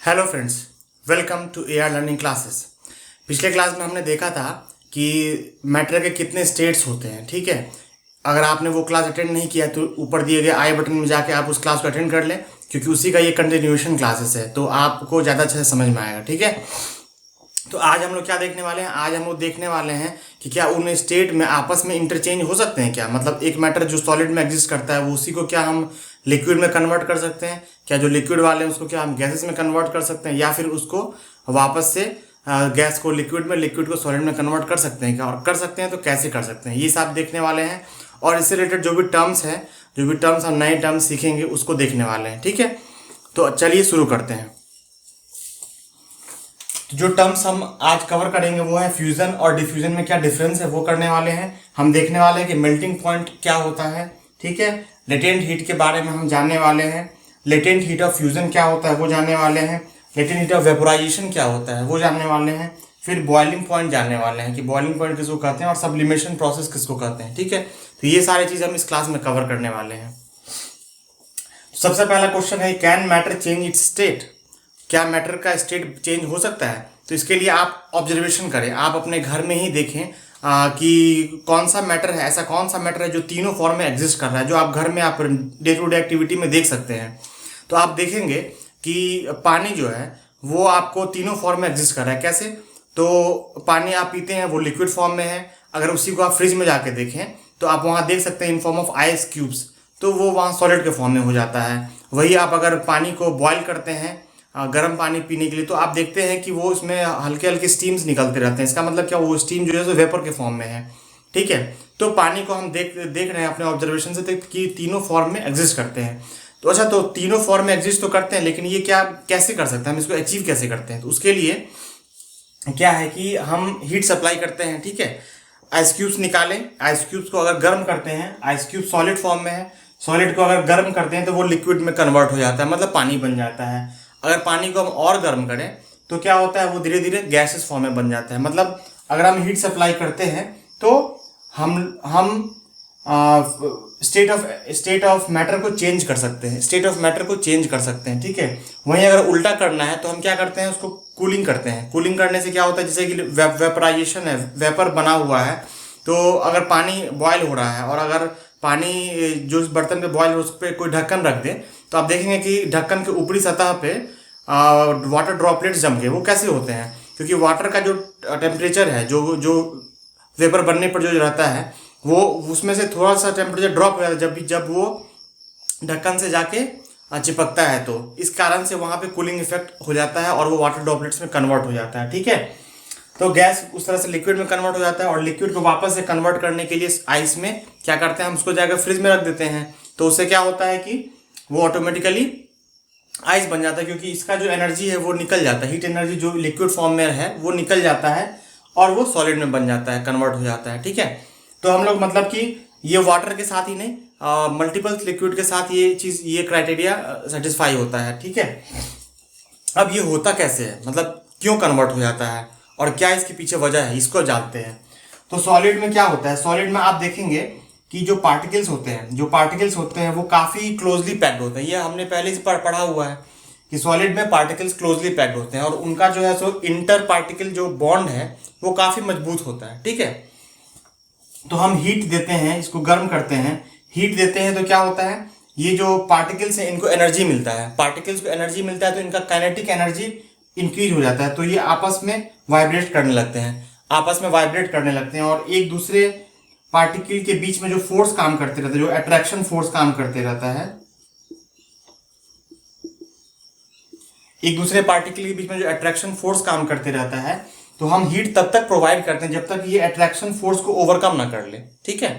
Hello friends, welcome to AR learning classes. पिछले class में हमने देखा था कि मैटर के कितने स्टेट्स होते हैं। ठीक है, अगर आपने वो क्लास अटेंड नहीं किया तो ऊपर दिए गए आई बटन में जाके आप उस क्लास को अटेंड कर लें, क्योंकि उसी का ये कंटिन्यूएशन क्लासेस है, तो आपको ज़्यादा अच्छे से समझ में आएगा। ठीक है, तो आज हम लोग क्या देखने वाले हैं? आज हम लोग देखने वाले हैं कि क्या उन स्टेट में आपस में इंटरचेंज हो सकते हैं क्या। मतलब एक मैटर जो सॉलिड में एग्जिस्ट करता है वो उसी को क्या हम लिक्विड में कन्वर्ट कर सकते हैं क्या? जो लिक्विड वाले हैं उसको क्या हम गैसेस में कन्वर्ट कर सकते हैं, या फिर उसको वापस से गैस को लिक्विड में, लिक्विड को सॉलिड में कन्वर्ट कर सकते हैं क्या? और कर सकते हैं तो कैसे कर सकते हैं, ये सब देखने वाले हैं। और इससे रिलेटेड जो भी टर्म्स हैं, जो भी टर्म्स हम नए टर्म्स सीखेंगे उसको देखने वाले हैं। ठीक है, तो चलिए शुरू करते हैं। तो जो टर्म्स हम आज कवर करेंगे वो है फ्यूजन और डिफ्यूजन में क्या डिफरेंस है वो करने वाले हैं। हम देखने वाले हैं कि मेल्टिंग पॉइंट क्या होता है। ठीक है, लेटेंट हीट के बारे में हम जानने वाले हैं। लेटेंट हीट ऑफ फ्यूजन क्या होता है वो जानने वाले हैं। लेटेंट हीट ऑफ वेपोराइजेशन क्या होता है वो जानने वाले हैं। फिर बॉइलिंग पॉइंट जानने वाले हैं कि बॉइलिंग पॉइंट किसको कहते हैं और सब्लिमेशन प्रोसेस किसको कहते हैं। ठीक है, तो ये सारी चीज़ हम इस क्लास में कवर करने वाले हैं। सबसे पहला क्वेश्चन है, can matter change it's state? क्या मैटर का स्टेट चेंज हो सकता है? तो इसके लिए आप ऑब्जर्वेशन करें, आप अपने घर में ही देखें कि कौन सा मैटर है, ऐसा कौन सा मैटर है जो तीनों फॉर्म में एग्जिस्ट कर रहा है, जो आप घर में आप डे टू डे एक्टिविटी में देख सकते हैं। तो आप देखेंगे कि पानी जो है वो आपको तीनों फॉर्म में एग्जिस्ट कर रहा है। कैसे? तो पानी आप पीते हैं वो लिक्विड फॉर्म में है। अगर उसी को आप फ्रिज में जाके देखें तो आप वहाँ देख सकते हैं in form of ice cubes, तो वो वहाँ सॉलिड के फॉर्म में हो जाता है। वही आप अगर पानी को बॉयल करते हैं गर्म पानी पीने के लिए, तो आप देखते हैं कि वो उसमें हल्के हल्के स्टीम्स निकलते रहते हैं। इसका मतलब क्या, वो स्टीम जो है वो वेपर के फॉर्म में है। ठीक है, तो पानी को हम देख रहे हैं अपने ऑब्जर्वेशन से कि तीनों फॉर्म में एग्जिस्ट करते हैं। तो अच्छा, तो तीनों फॉर्म में एग्जिस्ट तो करते हैं, लेकिन ये क्या कैसे कर सकते हैं, हम इसको अचीव कैसे करते हैं? तो उसके लिए क्या है कि हम हीट सप्लाई करते हैं। ठीक है, आइस क्यूब्स निकालें, आइस क्यूब्स को अगर गर्म करते हैं, आइस क्यूब सॉलिड फॉर्म में है, सॉलिड को अगर गर्म करते हैं तो वो लिक्विड में कन्वर्ट हो जाता है, मतलब पानी बन जाता है। अगर पानी को हम और गर्म करें तो क्या होता है, वो धीरे धीरे गैसेस फॉर्म में बन जाता है। मतलब अगर हम हीट सप्लाई करते हैं तो हम स्टेट ऑफ मैटर को चेंज कर सकते हैं, स्टेट ऑफ मैटर को चेंज कर सकते हैं। ठीक है, वहीं अगर उल्टा करना है तो हम क्या करते हैं, उसको कूलिंग करते हैं। कूलिंग करने से क्या होता है, जैसे कि वेपराइजेशन है, वेपर बना हुआ है, तो अगर पानी बॉयल हो रहा है और अगर पानी जो उस बर्तन पे बॉयल हो उस पर कोई ढक्कन रख दे, तो आप देखेंगे कि ढक्कन के ऊपरी सतह पे वाटर ड्रॉपलेट्स जम के वो कैसे होते हैं, क्योंकि वाटर का जो टेम्परेचर है, जो जो वेपर बनने पर जो रहता है, वो उसमें से थोड़ा सा टेम्परेचर ड्रॉप हो जाता है जब वो ढक्कन से जाके चिपकता है, तो इस कारण से वहाँ पे कूलिंग इफेक्ट हो जाता है और वो वाटर ड्रॉपलेट्स में कन्वर्ट हो जाता है। ठीक है, तो गैस उस तरह से लिक्विड में कन्वर्ट हो जाता है, और लिक्विड को वापस से कन्वर्ट करने के लिए आइस में क्या करते हैं, हम उसको जाकर फ्रिज में रख देते हैं। तो उससे क्या होता है कि वो ऑटोमेटिकली आइस बन जाता है, क्योंकि इसका जो एनर्जी है वो निकल जाता है, हीट एनर्जी जो लिक्विड फॉर्म में है वो निकल जाता है और वो सॉलिड में बन जाता है, कन्वर्ट हो जाता है। ठीक है, तो हम लोग मतलब कि ये वाटर के साथ ही नहीं, मल्टीपल लिक्विड के साथ ये चीज़, ये क्राइटेरिया सेटिस्फाई होता है। ठीक है, अब ये होता कैसे है, मतलब क्यों कन्वर्ट हो जाता है और क्या इसके पीछे वजह है, इसको जानते हैं। तो सॉलिड में क्या होता है, सॉलिड में आप देखेंगे कि जो पार्टिकल्स होते हैं वो काफ़ी क्लोजली पैक्ड होते हैं। ये हमने पहले से पढ़ा हुआ है कि सॉलिड में पार्टिकल्स क्लोजली पैक्ड होते हैं और उनका जो है सो इंटर पार्टिकल जो बॉन्ड है वो काफ़ी मजबूत होता है। ठीक है, तो हम हीट देते हैं, इसको गर्म करते हैं, हीट देते हैं तो क्या होता है, ये जो पार्टिकल्स हैं इनको एनर्जी मिलता है, पार्टिकल्स को एनर्जी मिलता है तो इनका काइनेटिक एनर्जी इंक्रीज हो जाता है, तो ये आपस में वाइब्रेट करने लगते हैं, और एक दूसरे पार्टिकल के बीच में जो फोर्स काम करते रहता है, जो अट्रैक्शन फोर्स काम करते रहता है, एक दूसरे पार्टिकल के बीच में जो अट्रैक्शन फोर्स काम करते रहता है, तो हम हीट तब तक प्रोवाइड करते हैं जब तक ये अट्रैक्शन फोर्स को ओवरकम ना कर ले। ठीक है,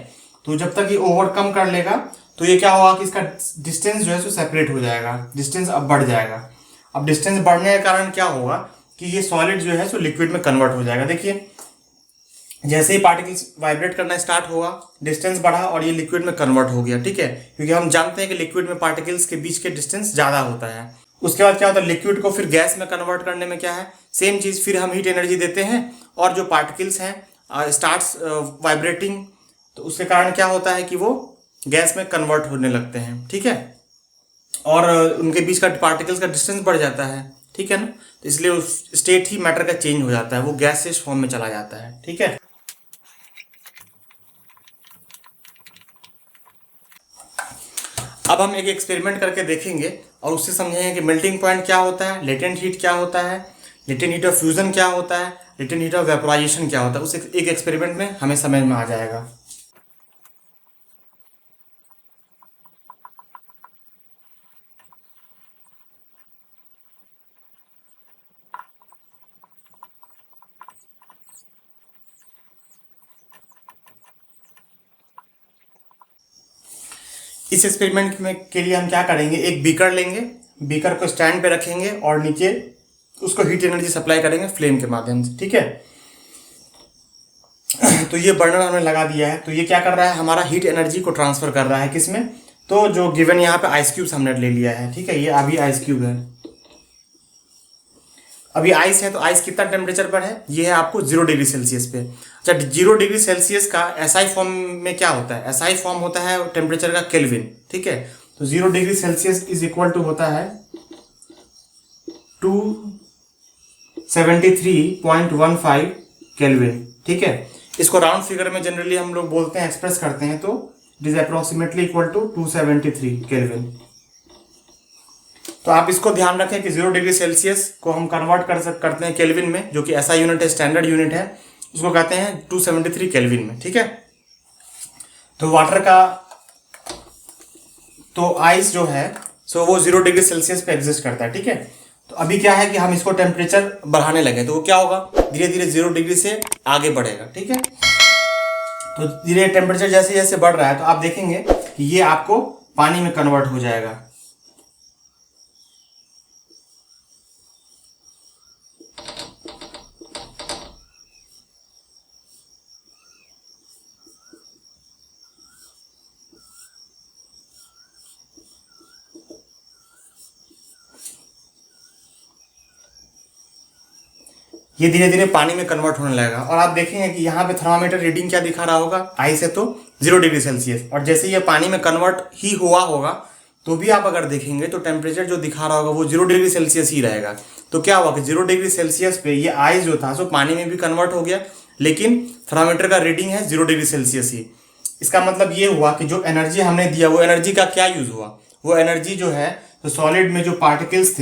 तो जब तक ये ओवरकम कर लेगा तो ये क्या होगा कि इसका डिस्टेंस जो है सो सेपरेट हो जाएगा, डिस्टेंस अब बढ़ जाएगा। अब डिस्टेंस बढ़ने के कारण क्या होगा कि ये सॉलिड जो है सो लिक्विड में कन्वर्ट हो जाएगा। देखिए, जैसे ही पार्टिकल्स वाइब्रेट करना स्टार्ट हुआ, डिस्टेंस बढ़ा और ये लिक्विड में कन्वर्ट हो गया। ठीक है, क्योंकि हम जानते हैं कि लिक्विड में पार्टिकल्स के बीच के डिस्टेंस ज़्यादा होता है। उसके बाद क्या होता है, लिक्विड को फिर गैस में कन्वर्ट करने में क्या है, सेम चीज़, फिर हम हीट एनर्जी देते हैं और जो पार्टिकल्स हैं स्टार्ट्स वाइब्रेटिंग, तो उसके कारण क्या होता है कि वो गैस में कन्वर्ट होने लगते हैं। ठीक है, और उनके बीच का पार्टिकल्स का डिस्टेंस बढ़ जाता है। ठीक है ना। तो इसलिए उस स्टेट ही मैटर का चेंज हो जाता है, वो गैसियस फॉर्म में चला जाता है, ठीक है। अब हम एक एक्सपेरिमेंट करके देखेंगे और उससे समझेंगे कि मेल्टिंग पॉइंट क्या होता है, लेटेंट हीट क्या होता है, लेटेंट हीट ऑफ फ्यूजन क्या होता है, लेटेंट हीट ऑफ वेपोराइजेशन क्या होता है। उस एक एक्सपेरिमेंट में हमें समझ में आ जाएगा। इस एक्सपेरिमेंट में के लिए हम क्या करेंगे, एक बीकर लेंगे, बीकर को स्टैंड पे रखेंगे और नीचे उसको हीट एनर्जी सप्लाई करेंगे फ्लेम के माध्यम से, ठीक है। तो ये बर्नर हमने लगा दिया है, तो ये क्या कर रहा है, हमारा हीट एनर्जी को ट्रांसफर कर रहा है किसमें, तो जो गिवन यहाँ पे आइस क्यूब्स हमने ले लिया है, ठीक है। ये अभी आइस क्यूब है, अभी आइस है, तो आइस कितना टेम्परेचर पर है, ये है आपको 0 डिग्री सेल्सियस पे। अच्छा, 0 डिग्री सेल्सियस का एसआई फॉर्म में क्या होता है, एसआई फॉर्म होता है टेम्परेचर का केल्विन, ठीक है। तो 0 degree Celsius is equal to होता है 273.15 केल्विन, ठीक है। इसको राउंड फिगर में जनरली हम लोग बोलते हैं, एक्सप्रेस करते हैं, तो it is approximately equal to 273 kelvin. तो आप इसको ध्यान रखें कि 0 डिग्री सेल्सियस को हम कन्वर्ट करते हैं केल्विन में, जो कि ऐसा यूनिट है, स्टैंडर्ड यूनिट है, उसको कहते हैं 273 केल्विन में, ठीक है। तो वाटर का, तो आइस जो है सो वो 0 डिग्री सेल्सियस पे एग्जिस्ट करता है, ठीक है। तो अभी क्या है कि हम इसको टेम्परेचर बढ़ाने लगे, तो वो क्या होगा, धीरे धीरे 0 डिग्री से आगे बढ़ेगा, ठीक है। तो धीरे टेम्परेचर जैसे जैसे बढ़ रहा है, तो आप देखेंगे कि ये आपको पानी में कन्वर्ट हो जाएगा। ये धीरे धीरे पानी में कन्वर्ट होने लगेगा और आप देखेंगे कि यहाँ पे थर्मामीटर रीडिंग क्या दिखा रहा होगा, आइस है तो 0 डिग्री सेल्सियस, और जैसे ये पानी में कन्वर्ट ही हुआ होगा तो भी आप अगर देखेंगे तो टेम्परेचर जो दिखा रहा होगा वो 0 डिग्री सेल्सियस ही रहेगा। तो क्या हुआ कि 0 डिग्री सेल्सियस पे ये आइस जो था सो पानी में भी कन्वर्ट हो गया, लेकिन थर्मामीटर का रीडिंग है 0 डिग्री सेल्सियस ही। इसका मतलब ये हुआ कि जो एनर्जी हमने दिया वो एनर्जी का क्या यूज हुआ, वो एनर्जी जो है तो सॉलिड में जो पार्टिकल्स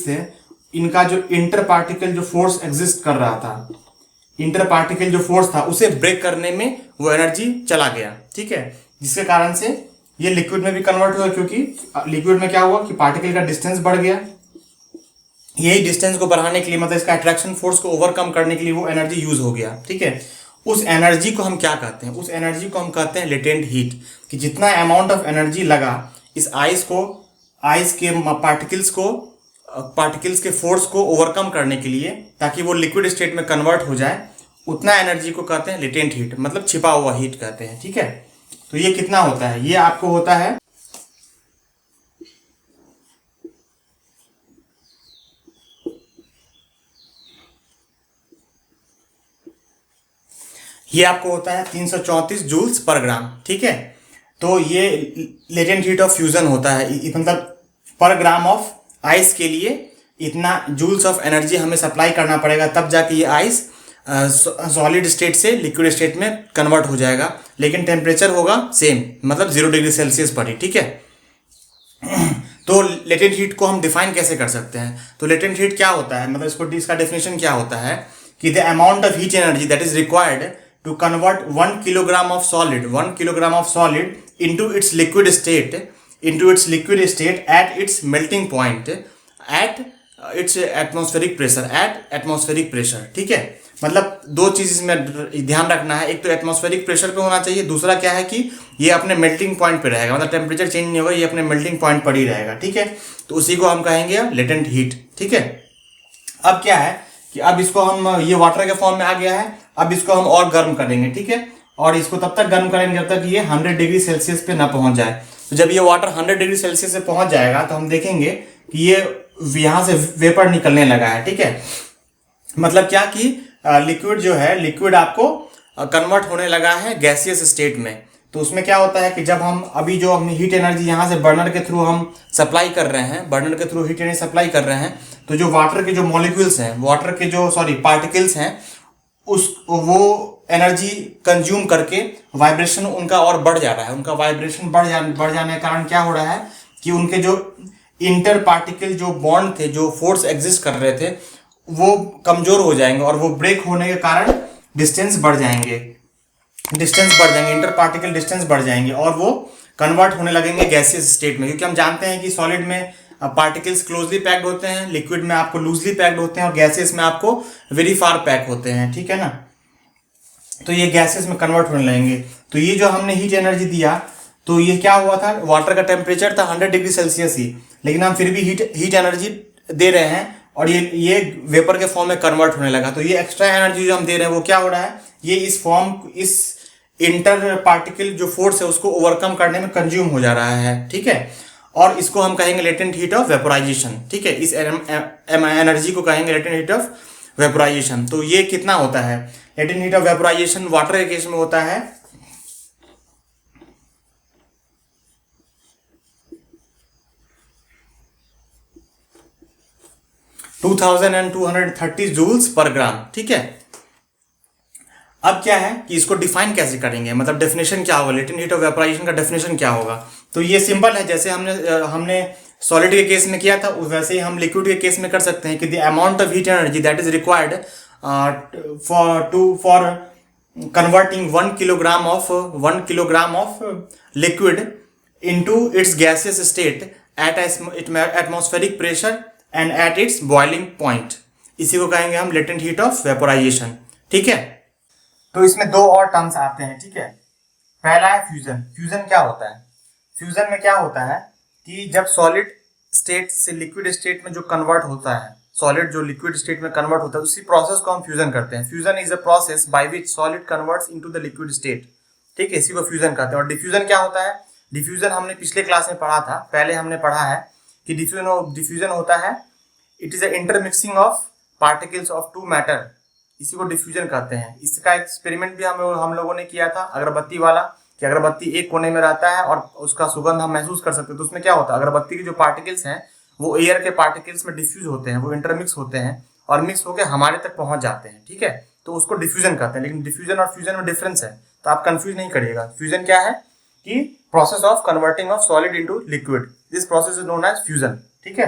थे, इनका जो इंटर पार्टिकल जो फोर्स एग्जिस्ट कर रहा था, इंटर पार्टिकल जो फोर्स था उसे ब्रेक करने में वो एनर्जी चला गया, ठीक है। जिसके कारण से ये लिक्विड में भी कन्वर्ट हुआ, क्योंकि लिक्विड में क्या हुआ कि पार्टिकल का डिस्टेंस बढ़ गया। यही डिस्टेंस को बढ़ाने के लिए, मतलब इसका अट्रैक्शन फोर्स को ओवरकम करने के लिए वो एनर्जी यूज हो गया, ठीक है। उस एनर्जी को हम क्या कहते हैं, उस एनर्जी को हम कहते हैं लेटेंट हीट, कि जितना अमाउंट ऑफ एनर्जी लगा इस आइस के पार्टिकल्स के फोर्स को ओवरकम करने के लिए, ताकि वो लिक्विड स्टेट में कन्वर्ट हो जाए, उतना एनर्जी को कहते हैं लेटेंट हीट, मतलब छिपा हुआ हीट कहते हैं, ठीक है। तो ये कितना होता है, ये आपको होता है ये आपको होता है 334 जूल्स पर ग्राम, ठीक है। तो ये लेटेंट हीट ऑफ फ्यूजन होता है, मतलब पर ग्राम ऑफ आइस के लिए इतना जूल्स ऑफ एनर्जी हमें सप्लाई करना पड़ेगा, तब जाके ये आइस सॉलिड स्टेट से लिक्विड स्टेट में कन्वर्ट हो जाएगा, लेकिन टेम्परेचर होगा सेम, मतलब 0 डिग्री सेल्सियस पर ही, ठीक है। तो लेटेंट हीट को हम डिफाइन कैसे कर सकते हैं, तो लेटेंट हीट क्या होता है, मतलब इसका डेफिनेशन क्या होता है कि the amount of heat energy that is required to convert 1 kilogram of solid into its liquid state at its melting point at its atmospheric pressure, ठीक है। मतलब दो चीज इसमें ध्यान रखना है, एक तो एटमॉस्फेरिक प्रेशर पे होना चाहिए, दूसरा क्या है कि ये अपने मेल्टिंग पॉइंट पे रहेगा, मतलब टेम्परेचर चेंज नहीं होगा, ये अपने मेल्टिंग पॉइंट पर ही रहेगा, ठीक है। तो उसी को हम कहेंगे लेटेंट हीट, ठीक है। अब क्या है कि अब इसको हम, ये वाटर के फॉर्म में आ गया है, अब इसको हम और गर्म करेंगे, ठीक है। और इसको तब तक गर्म करेंगे जब तक ये 100 डिग्री सेल्सियस पे ना पहुंच जाए। तो जब ये वाटर 100 डिग्री सेल्सियस से पहुंच जाएगा तो हम देखेंगे कि ये यहां से वेपर निकलने लगा है, ठीक है। मतलब क्या कि लिक्विड जो है, लिक्विड आपको कन्वर्ट होने लगा है गैसियस स्टेट में। तो उसमें क्या होता है कि जब हम अभी जो हम हीट एनर्जी यहाँ से बर्नर के थ्रू हम सप्लाई कर रहे हैं, बर्नर के थ्रू हीट एनर्जी सप्लाई कर रहे हैं, तो जो वाटर के जो मॉलिक्यूल्स हैं, वाटर के जो पार्टिकल्स हैं, उस वो एनर्जी कंज्यूम करके वाइब्रेशन उनका और बढ़ जा रहा है। उनका वाइब्रेशन बढ़ जाने के कारण क्या हो रहा है कि उनके जो इंटर पार्टिकल जो बॉन्ड थे, जो फोर्स एग्जिस्ट कर रहे थे, वो कमजोर हो जाएंगे और वो ब्रेक होने के कारण डिस्टेंस बढ़ जाएंगे, इंटर पार्टिकल डिस्टेंस बढ़ जाएंगे और वो कन्वर्ट होने लगेंगे गैसियस स्टेट में। क्योंकि हम जानते हैं कि सॉलिड में पार्टिकल्स क्लोजली पैक्ड होते हैं, लिक्विड में आपको लूजली पैक्ड होते हैं और गैसेस में आपको वेरी फार पैक होते हैं, ठीक है ना। तो ये गैसेस में कन्वर्ट होने लगेंगे। तो ये जो हमने हीट एनर्जी दिया, तो ये क्या हुआ था, वाटर का टेम्परेचर था 100 डिग्री सेल्सियस ही, लेकिन हम फिर भी हीट एनर्जी दे रहे हैं और ये वेपर के फॉर्म में कन्वर्ट होने लगा। तो ये एक्स्ट्रा एनर्जी जो हम दे रहे हैं वो क्या हो रहा है, ये इस इंटर पार्टिकल जो फोर्स है उसको ओवरकम करने में कंज्यूम हो जा रहा है, ठीक है। और इसको हम कहेंगे लेटेंट हीट ऑफ वेपोराइजेशन, ठीक है। इस एनर्जी को कहेंगे लेटेंट हीट ऑफ वेपोराइजेशन। तो ये कितना होता है, latent heat of vaporisation water के केस में होता है 2230 जूल्स पर ग्राम, ठीक है। अब क्या है कि इसको डिफाइन कैसे करेंगे, मतलब डेफिनेशन क्या होगा, लेटेंट हीट ऑफ वेपोराइजेशन का डेफिनेशन क्या होगा। तो ये सिंपल है, जैसे हमने सॉलिड के केस में किया था वैसे ही हम लिक्विड के केस में कर सकते हैं कि the amount of heat energy that is required for converting 1 kilogram of liquid into its gaseous state eight atmospheric pressure and at its boiling point, इसी को कहेंगे हम लेटेंट हीट ऑफ वेपोराइजेशन, ठीक है। तो इसमें दो और टर्म्स आते हैं, ठीक है। पहला है फ्यूजन। फ्यूजन क्या होता है, फ्यूजन में क्या होता है कि जब सॉलिड स्टेट से लिक्विड स्टेट में जो कन्वर्ट होता है, सॉलिड जो लिक्विड स्टेट में कन्वर्ट होता है, उसी प्रोसेस को हम फ्यूजन करते हैं। Fusion is a process by which solid converts into the liquid state, ठीक है, इसी को फ्यूजन कहते हैं। और डिफ्यूजन क्या होता है, डिफ्यूजन हमने पिछले क्लास में पढ़ा था, पहले हमने पढ़ा है कि डिफ्यूजन होता है, it is a intermixing of particles of two matter, इसी को डिफ्यूजन कहते हैं। इसका एक्सपेरिमेंट भी हम लोगों ने किया था अगरबत्ती वाला, कि अगरबत्ती एक कोने में रहता है और उसका सुगंध हम महसूस कर सकते हैं। तो उसमें क्या होता है, अगरबत्ती के जो पार्टिकल्स हैं वो एयर के पार्टिकल्स में डिफ्यूज होते हैं, वो इंटरमिक्स होते हैं और मिक्स होकर हमारे तक पहुंच जाते हैं, ठीक है। तो उसको डिफ्यूजन कहते हैं। लेकिन डिफ्यूजन और फ्यूजन में डिफरेंस है, तो आप कंफ्यूज नहीं करिएगा। फ्यूजन क्या है कि process of converting of solid into liquid, this process is known as fusion, ठीक है।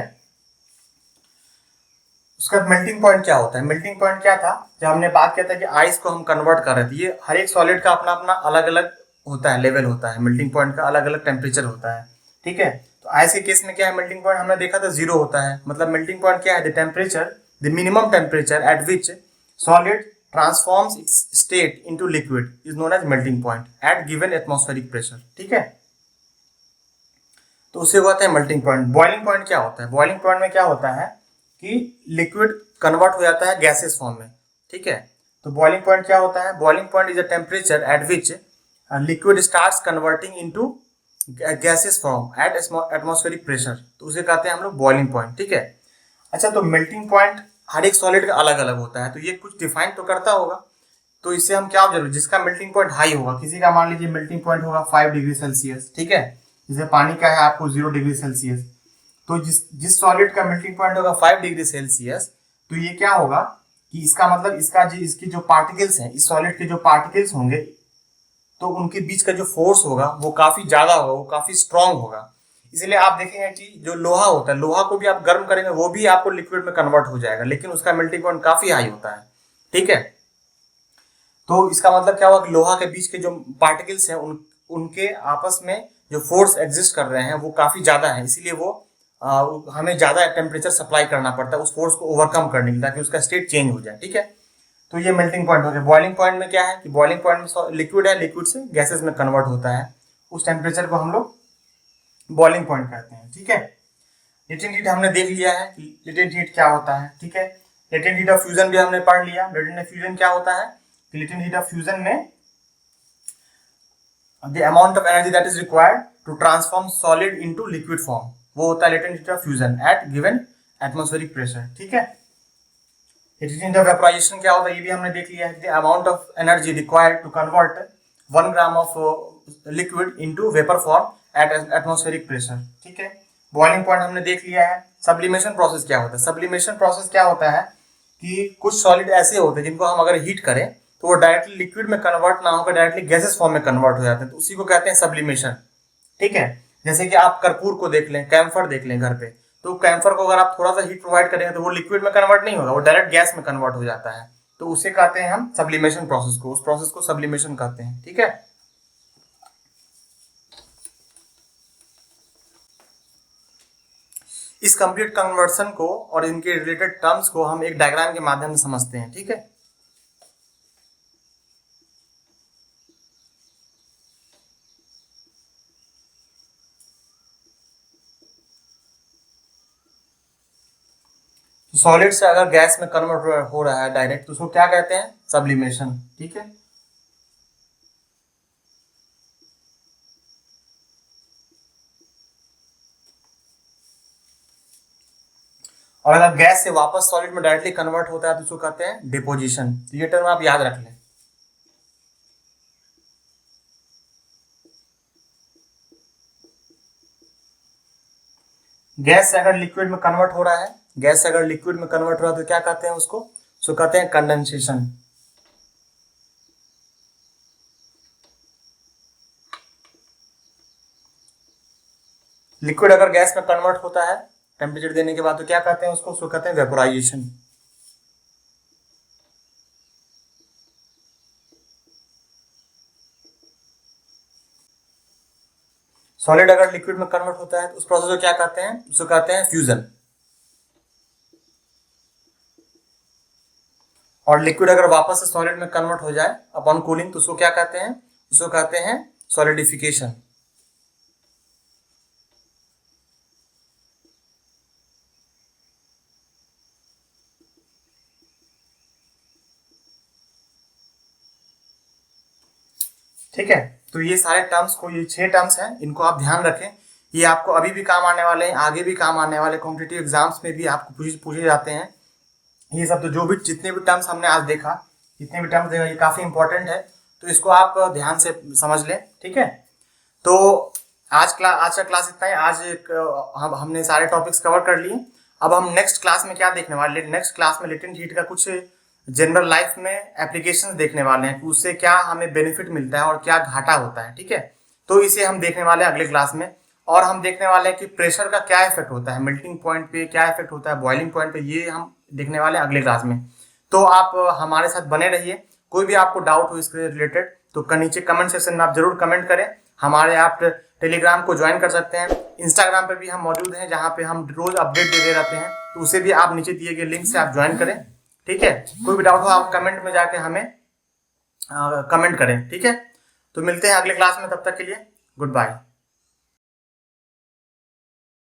उसका मेल्टिंग पॉइंट क्या होता है, मेल्टिंग पॉइंट क्या था, जब हमने बात किया था कि आइस को हम कन्वर्ट कर रहे थे, ये हर एक सॉलिड का अपना अपना अलग अलग होता है, लेवल होता है, मेल्टिंग पॉइंट का अलग अलग टेम्परेचर होता है, ठीक है। तो आइस के केस में क्या है, मेल्टिंग पॉइंट हमने देखा था 0 होता है। मतलब मेल्टिंग पॉइंट क्या है, the temperature, the minimum temperature at which solid transforms its state into liquid is known as melting point at given atmospheric pressure, ठीक है। तो उसे कहते हैं मेल्टिंग पॉइंट। बॉइलिंग पॉइंट क्या होता है, बॉइलिंग पॉइंट में क्या होता है कि लिक्विड कन्वर्ट हो जाता है गैसेस फॉर्म में, ठीक है। तो बॉइलिंग पॉइंट क्या होता है, boiling point is a temperature at which liquid starts converting into gases form at atmospheric pressure, तो उसे कहते हैं हम लोग बॉइलिंग पॉइंट, ठीक है। अच्छा, तो मेल्टिंग पॉइंट हर एक सॉलिड का अलग अलग होता है, तो ये कुछ डिफाइन तो करता होगा। तो इससे हम क्या ऑब्जर्व, जिसका मेल्टिंग पॉइंट हाई होगा, किसी का मान लीजिए मेल्टिंग पॉइंट होगा 5 डिग्री सेल्सियस, ठीक है, जैसे पानी का है आपको 0 डिग्री सेल्सियस, तो जिस सॉलिड का मेल्टिंग पॉइंट होगा 5 डिग्री सेल्सियस, तो ये क्या होगा कि इसका मतलब इसकी जो पार्टिकल्स हैं, इस सॉलिड के जो पार्टिकल्स होंगे, तो उनके बीच का जो फोर्स होगा वो काफी ज्यादा होगा, वो काफी स्ट्रांग होगा। इसलिए आप देखेंगे कि जो लोहा होता है, लोहा को भी आप गर्म करेंगे वो भी आपको लिक्विड में कन्वर्ट हो जाएगा, लेकिन उसका मेल्टिंग पॉइंट काफी हाई होता है, ठीक है। तो इसका मतलब क्या हुआ कि लोहा के बीच के जो पार्टिकल्स हैं उनके आपस में जो फोर्स एग्जिस्ट कर रहे हैं वो काफी ज्यादा है, इसीलिए वो हमें ज्यादा टेम्परेचर सप्लाई करना पड़ता है उस फोर्स को ओवरकम करने के लिए, ताकि उसका स्टेट चेंज हो जाए, ठीक है। तो ये मेल्टिंग पॉइंट हो गया। बॉइलिंग पॉइंट में क्या है कि बॉइलिंग पॉइंट में लिक्विड है, लिक्विड से गैसेस में कन्वर्ट होता है, उस टेम्परेचर को हम लोग बॉइलिंग पॉइंट कहते हैं, ठीक है। लेटेंट हीट हमने देख लिया है कि लेटेंट हीट क्या होता है, ठीक है। लेटेंट हीट ऑफ फ्यूजन भी हमने पढ़ लिया। लेटेंट फ्यूजन क्या होता है कि लेटेंट हीट ऑफ फ्यूजन में the amount of energy that is required to transform solid into liquid form, वो होता है latent heat of fusion at given atmospheric pressure, ठीक है। लेटेंट हीट ऑफ वेपोराइजेशन क्या होता है ये भी हमने देख लिया है, the amount of energy required to convert 1 gram of liquid into vapour form at atmospheric pressure. ठीक है, बॉइलिंग पॉइंट हमने देख लिया है। सब्लिमेशन प्रोसेस क्या होता है? सब्लिमेशन प्रोसेस क्या होता है कि कुछ सॉलिड ऐसे होते हैं जिनको हम अगर हीट करें तो वो डायरेक्टली लिक्विड में कन्वर्ट ना होकर डायरेक्टली गैसेस फॉर्म में कन्वर्ट हो जाते हैं, तो उसी को कहते हैं सब्लिमेशन। ठीक है, जैसे कि आप कर्पूर को देख लें, कैम्फर देख लें घर पे, तो कैम्फर को अगर आप थोड़ा सा हीट प्रोवाइड करेंगे तो वो लिक्विड में कन्वर्ट नहीं होगा, वो डायरेक्ट गैस में कन्वर्ट हो जाता है, तो उसे कहते हैं हम सब्लिमेशन प्रोसेस को, उस प्रोसेस को सब्लिमेशन कहते हैं। ठीक है, इस कंप्लीट कन्वर्सन को और इनके रिलेटेड टर्म्स को हम एक डायग्राम के माध्यम से समझते हैं। ठीक है, सॉलिड से अगर गैस में कन्वर्ट हो रहा है डायरेक्ट तो उसको क्या कहते हैं? सब्लिमेशन। ठीक है, और अगर गैस से वापस सॉलिड में डायरेक्टली कन्वर्ट होता है तो उसको कहते हैं डिपोजिशन। तो ये टर्म आप याद रख लें। गैस से अगर लिक्विड में कन्वर्ट हो रहा है, गैस से अगर लिक्विड में कन्वर्ट हो रहा है तो क्या कहते हैं उसको कहते हैं कंडेंसेशन। लिक्विड अगर गैस में कन्वर्ट होता है टेम्परेचर देने के बाद तो क्या कहते हैं उसको कहते हैं वेपोराइजेशन। सॉलिड अगर लिक्विड में कन्वर्ट होता है तो उस प्रोसेस को क्या कहते हैं? उसको कहते हैं फ्यूजन। और लिक्विड अगर वापस से सॉलिड में कन्वर्ट हो जाए अपॉन कूलिंग तो उसको क्या कहते हैं? उसको कहते हैं सॉलिडिफिकेशन। ठीक है, तो ये सारे टर्म्स को, ये 6 टर्म्स हैं, इनको आप ध्यान रखें। ये आपको अभी भी काम आने वाले हैं, आगे भी काम आने वाले, कॉम्पिटिटिव एग्जाम्स में भी आपको पूछे जाते हैं ये सब। तो जो भी जितने भी टर्म्स हमने आज देखा, जितने भी टर्म्स देखा, ये काफी इंपॉर्टेंट है, तो इसको आप ध्यान से समझ लें। ठीक है, तो आज का क्लास इतना ही। आज हमने सारे टॉपिक्स कवर कर लिए। अब हम नेक्स्ट क्लास में क्या देखने वाले? नेक्स्ट क्लास में लेटेंट हीट का कुछ जनरल लाइफ में एप्लीकेशंस देखने वाले हैं कि उससे क्या हमें बेनिफिट मिलता है और क्या घाटा होता है। ठीक है, तो इसे हम देखने वाले हैं अगले क्लास में। और हम देखने वाले हैं कि प्रेशर का क्या इफेक्ट होता है, मेल्टिंग पॉइंट पे क्या इफेक्ट होता है, बॉइलिंग पॉइंट पे, ये हम देखने वाले हैं अगले क्लास में। तो आप हमारे साथ बने रहिए। कोई भी आपको डाउट हो इसके रिलेटेड तो नीचे कमेंट सेक्शन में आप जरूर कमेंट करें। हमारे आप टेलीग्राम को ज्वाइन कर सकते हैं, इंस्टाग्राम पे भी हम मौजूद हैं जहाँ पे हम रोज अपडेट देते रहते हैं, तो उसे भी आप नीचे दिए गए लिंक से आप ज्वाइन करें। ठीक है, कोई भी डाउट हो आप कमेंट में जाके हमें कमेंट करें। ठीक है, तो मिलते हैं अगले क्लास में, तब तक के लिए गुड बाय।